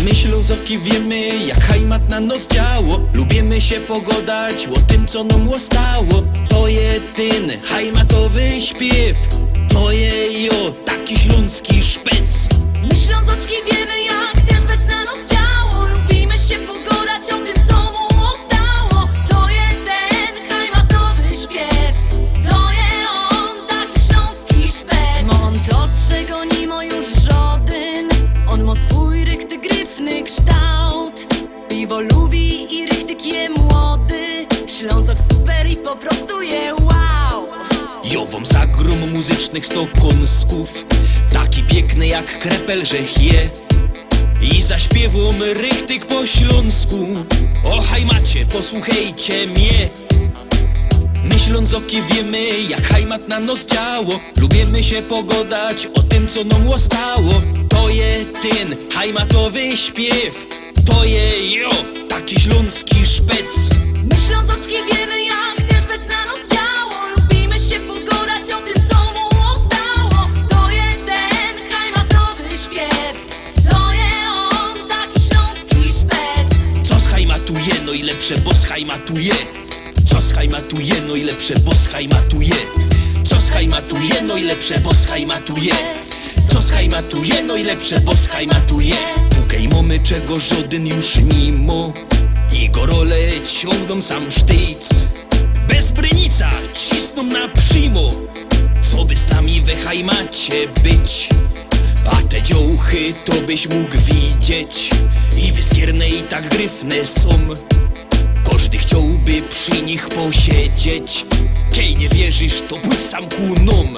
My Ślązoki wiemy, jak hajmat na nos działo. Lubimy się pogodać o tym, co nam ostało. To jedyny hajmatowy śpiew. To je jo, taki śląski szpec. My Ślązoczki wiemy, jak ten szpec na nos działo. Lubimy się pogodać o tym, co mu ostało. To jeden hajmatowy śpiew. To je on, taki śląski szpec. No on to, czego nie ma już żaden. On ma swój rychty, gryfny kształt. Piwo lubi i rychtyk je młody. Ślązok super i po prostu je wow. Jo wam zagrom muzycznych stokąsków, taki piękny jak krepel, żech je. I zaśpiewam rychtyk po śląsku. O hajmacie, posłuchajcie mnie. My Ślązoki wiemy, jak hajmat na nos działo. Lubimy się pogodać o tym, co nam ostało. To je ten hajmatowy śpiew. To je jo, taki śląski szpec. My Ślązoczki wiemy, jak ten szpec na nos działo. Lubimy się pogodać o tym, co mu ostało. To jeden hajmatowy śpiew. To je on, taki śląski szpec. Co schajmatuje, no i lepsze, bo schajmatuje. Co schajmatuje, no i lepsze, bo schajmatuje. Co schajmatuje, no i lepsze, bo schajmatuje. Co schajmatuje, no i lepsze, bo schajmatuje. Tukej mamy, czego żaden już nie ma. I gorole ciągną sam sztyc. Bez brynica cisną na przymo. Co by z nami we hajmacie być? A te dziołchy to byś mógł widzieć. I wyskierne i tak gryfne są. Każdy chciałby przy nich posiedzieć. Kiej nie wierzysz, to pójdź sam ku nom.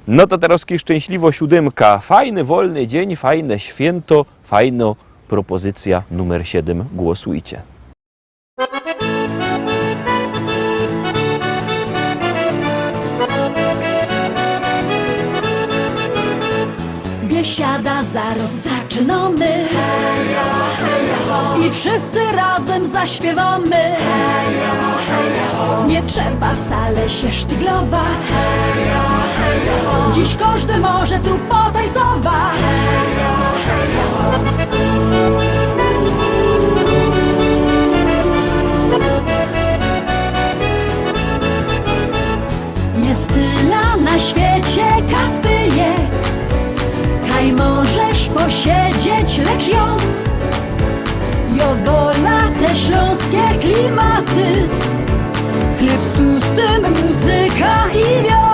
No to teraz szczęśliwo siódemka. Fajny, wolny dzień, fajne święto, fajna propozycja numer 7. Głosujcie. Biesiada zaraz zaczynamy. Hejo, hejo. I wszyscy razem zaśpiewamy. Hejo, hejo. Nie trzeba wcale się sztyglować. Hejo, hejo. Dziś każdy może tu potańcować. Hejo, hejo. Jest tyle na świecie kafyjek. Kaj możesz posiedzieć, lecz ją wola te śląskie klimaty. Chleb z tłustym, muzyka i wio.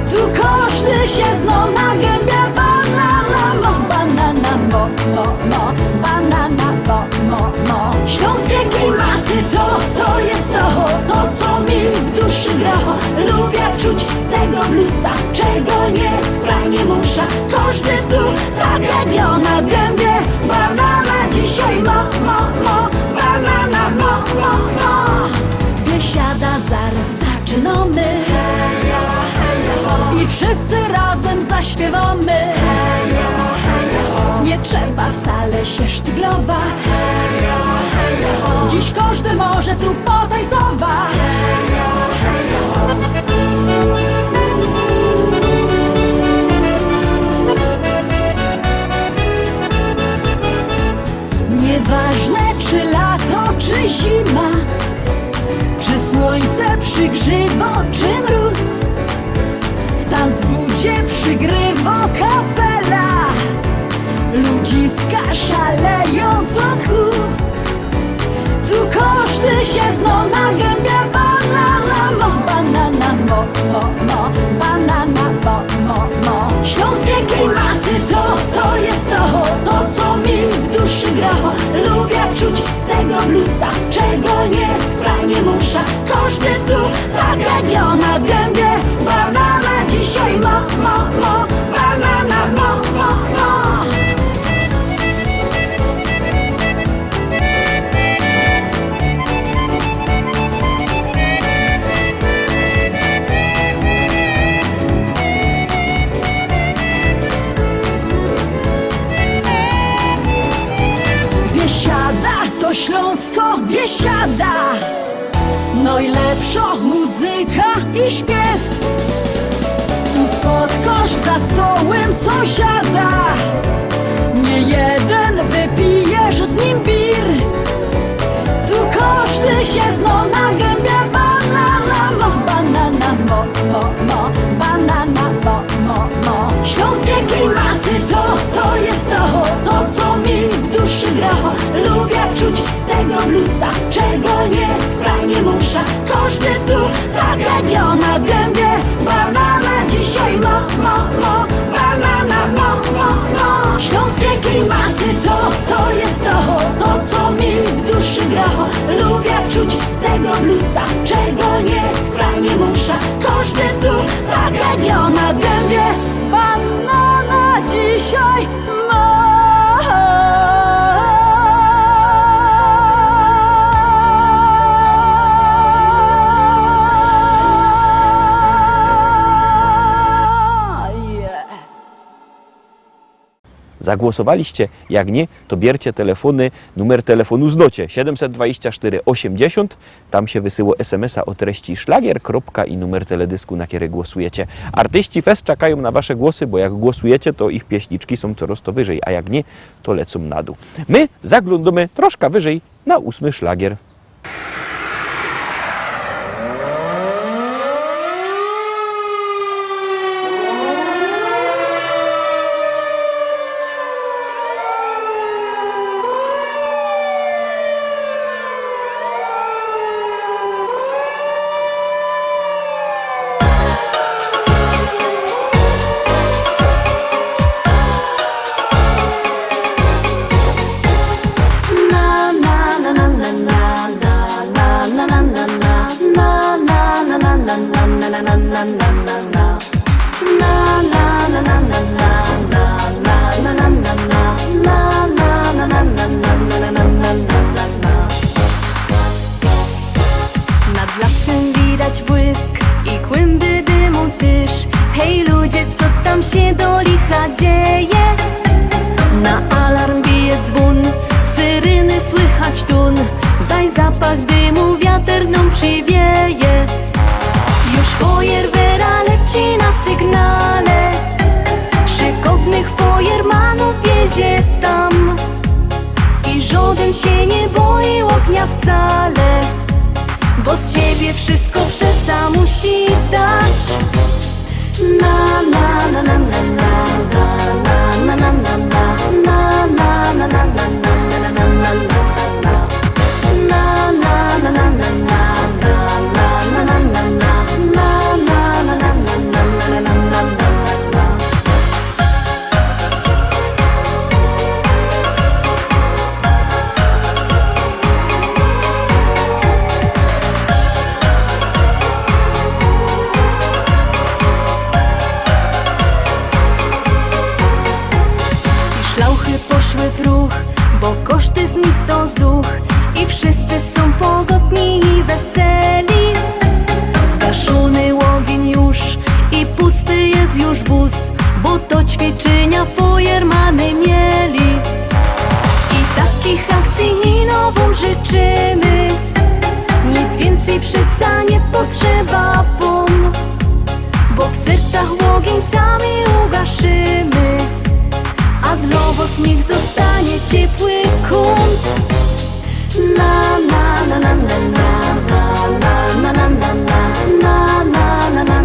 Tu każdy się zna na gębie. Banana mo, banana mo, mo, mo. Banana mo, mo, mo. Śląskie klimaty to jest to, co mi w duszy gra. Lubię czuć tego bluesa, czego nie wcale nie muszę. Każdy tu tak jak na gębie. Banana dzisiaj mo, mo, mo. Banana mo, mo, mo. Biesiada zaraz zaczynamy. Hejo, hejo. I wszyscy razem zaśpiewamy. Hejo, hejo. Nie trzeba wcale się sztyglować. Hejo, hejo. Dziś każdy może tu potańcować. Hejo, hejo. Nie Nieważne czy lato, czy zima, czy słońce przygrzywo, czy mróz, w tanzbudzie przygrywo kapela. Ludziska szaleją co tchu. Tu każdy się zno na gębie banana mo, banana mo, banana mo. Śląskie klimaty to jest to co mi w duszy gra. Lubię czuć tego bluesa, czego nie chcę, nie muszę. Każdy tu tak jak ja na gębie banana dzisiaj mo, banana mo. Biesiada to Śląsko, biesiada. Najlepsza muzyka i śpiew. Tu spotkasz za stołem sąsiada. Nie jeden wypijesz z nim bir. Tu każdy się zna na gębie banana mo, banana mo, banana mo. Śląskie klimaty to jest to co mi w duszy gra. Lubię czuć tego bluesa, czego nie chcę, nie muszę. Każdy tu tak jak ja na gębie banana dzisiaj mo, banana mo. Śląskie klimaty to jest to co mi w duszy gra. Lubię czuć tego bluesa, czego nie chcę, nie muszę. Każdy tu tak jak ja na gębie banana dzisiaj ma. Zagłosowaliście? Jak nie, to bierzcie telefony, numer telefonu znocie 724 80, tam się wysyło SMS-a o treści szlagier, i numer teledysku, na który głosujecie. Artyści Fest czekają na wasze głosy, bo jak głosujecie, to ich pieśniczki są coraz to wyżej, a jak nie, to lecą na dół. My zaglądamy troszkę wyżej na 8. szlagier. Nad lasem widać błysk i kłęby dymu tyż. Hej ludzie, co tam się do licha dzieje? Na alarm bije dzwon, syreny słychać tun. Zaś zapach dymu wiatr nam przywieje. Już fajerwera leci na sygnale. Szykownych fajermanów wiezie tam. I żaden się nie boi ognia wcale, bo z siebie wszystko przeca musi dać. Na na na na na na na na na na na na na na na na na na Szlauchy poszły w ruch, bo koszty z nich to zuch. I wszyscy są pogodni i weseli. Zgaszony ogień już i pusty jest już wóz, bo to ćwiczenia fajermany mieli. I takich akcji i nową życzymy. Nic więcej przeca nie potrzeba wam, bo w sercach ogień sami ugaszymy. A dla was niech zostanie ciepły kąt. Na na na na na na na na na na na na na na na na na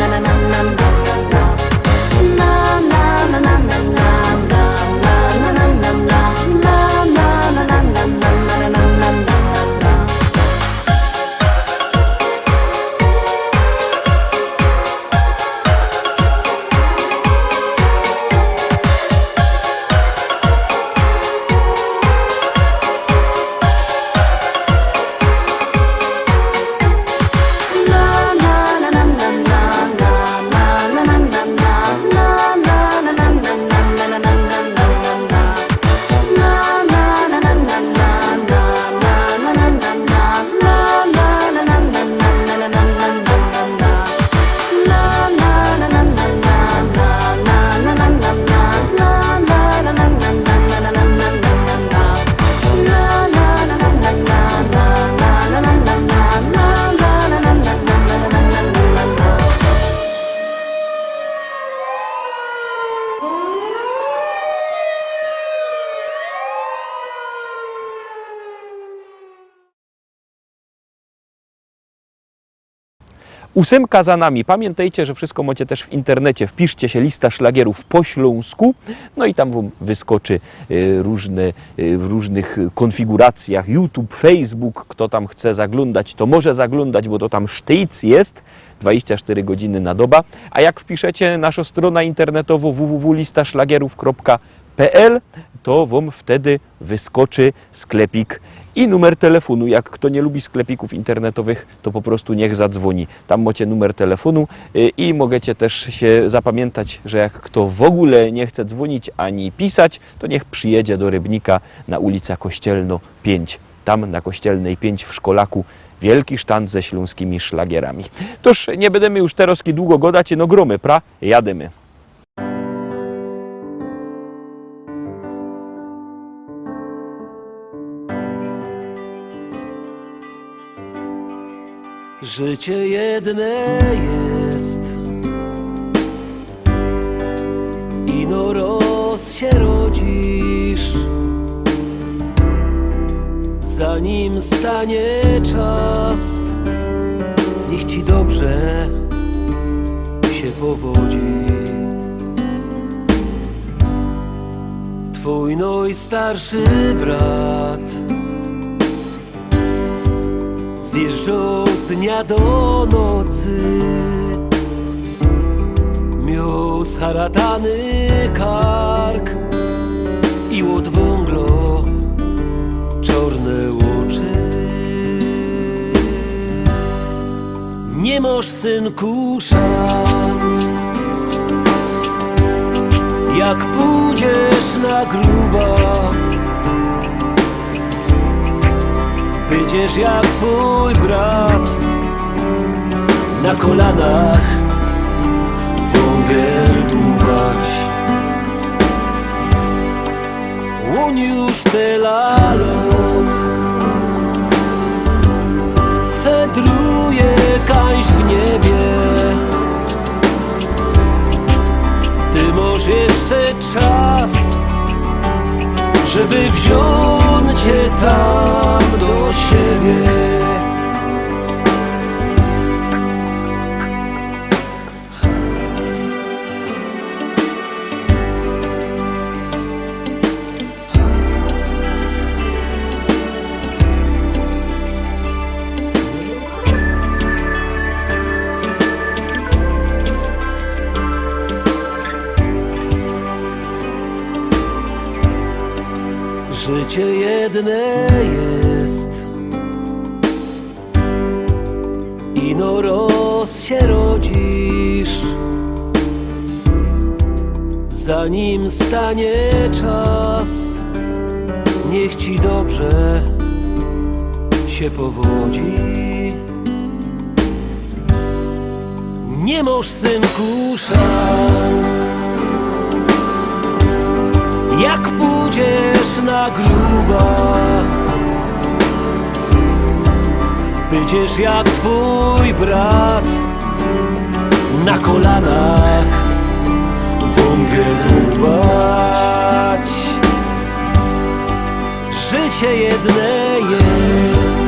na na na. Ósemka za nami. Pamiętajcie, że wszystko macie też w internecie. Wpiszcie się lista szlagierów po śląsku, no i tam wam wyskoczy w różnych konfiguracjach YouTube, Facebook. Kto tam chce zaglądać, to może zaglądać, bo to tam sztyc jest 24 godziny na dobę. A jak wpiszecie naszą stronę internetową www.listaszlagierów.pl, to wam wtedy wyskoczy sklepik i numer telefonu. Jak kto nie lubi sklepików internetowych, to po prostu niech zadzwoni. Tam macie numer telefonu i możecie też się zapamiętać, że jak kto w ogóle nie chce dzwonić ani pisać, to niech przyjedzie do Rybnika na ulica Kościelno 5. Tam na Kościelnej 5 w Szkolaku wielki sztand ze śląskimi szlagierami. Toż nie będziemy już teraz długo gadać, no gromy, jademy. Życie jedne jest, ino roz się rodzisz, zanim stanie czas, niech ci dobrze się powodzi. Twój najstarszy brat zjeżdżał z dnia do nocy, miał scharatany kark i od węglo czarne oczy. Nie masz, synku, szans, jak pójdziesz na gruba, będziesz jak twój brat, na kolanach wągiel dłubać. On już tyle lat fedruje kaś w niebie. Ty masz jeszcze czas, żeby wziąć cię tam do siebie. Życie jedne jest, ino roz się rodzisz, zanim stanie czas, niech ci dobrze się powodzi. Nie masz, synku, szans, jak pójdziesz na gruba, będziesz jak twój brat, na kolanach wągiel dłubać. życie jedne jest.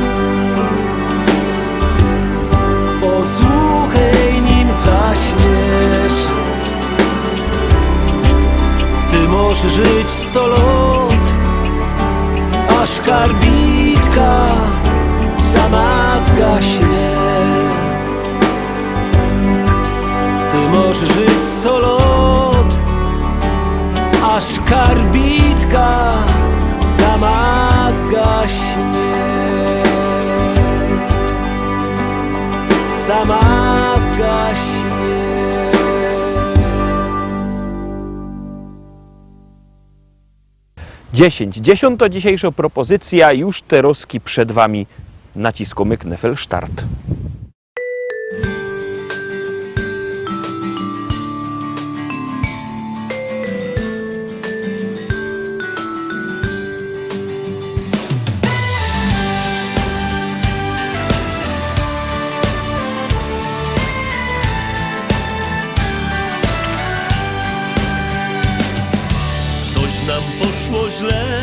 Posłuchaj, nim zaśniesz. Ty możesz żyć 100 lat, aż karbitka sama zgaśnie. Ty możesz żyć 100 lat, aż karbitka sama zgaśnie. Sama zgaśnie. Dziesiąta dzisiejsza propozycja, już te roski przed Wami. Naciskamy knefel start. Coś nam poszło źle,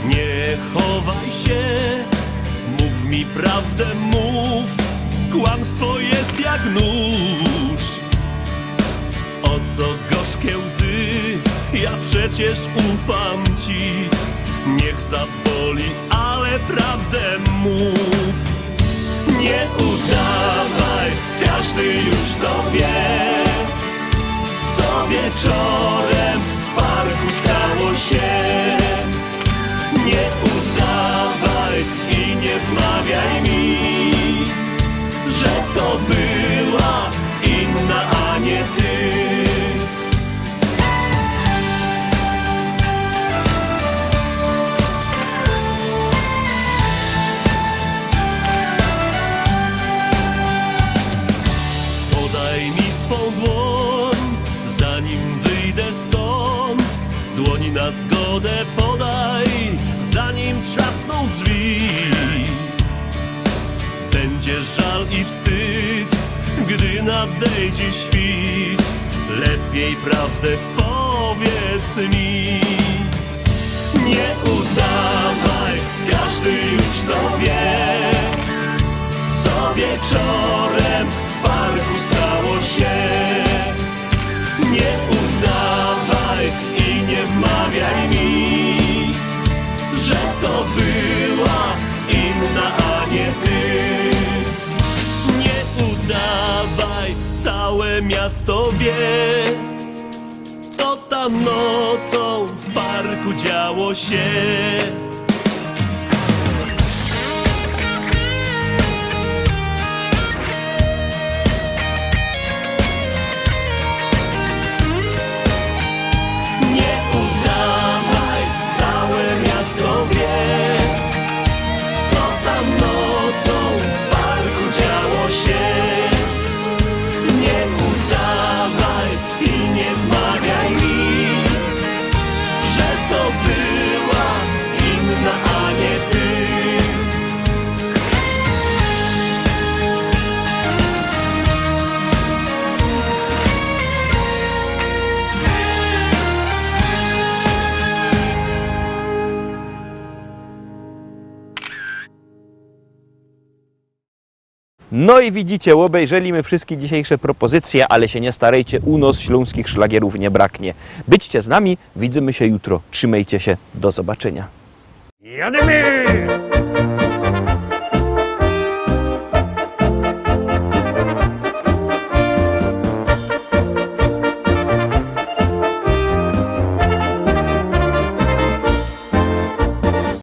nie chowaj się. Mów mi prawdę, mów, kłamstwo jest jak nóż. O co gorzkie łzy, ja przecież ufam ci. Niech zaboli, ale prawdę mów. Nie udawaj, każdy już to wie, co wieczorem w parku stało się. Nie udawaj i nie wmawiaj mi, że to była inna, a nie ty. Podaj mi swą dłoń, zanim wyjdę stąd. Dłoń na zgodę podaj, zanim trzasną drzwi. Będzie żal i wstyd, gdy nadejdzie świt. Lepiej prawdę powiedz mi. Nie udawaj, każdy już to wie, co wieczorem w parku stało się. Nie udawaj i nie wmawiaj mi, że to była inna, a nie ty. Nie udawaj, całe miasto wie, co tam nocą w parku działo się. No i widzicie, obejrzeliśmy wszystkie dzisiejsze propozycje, ale się nie starajcie, u nas śląskich szlagierów nie braknie. Byćcie z nami, widzimy się jutro. Trzymajcie się, do zobaczenia. Jademy!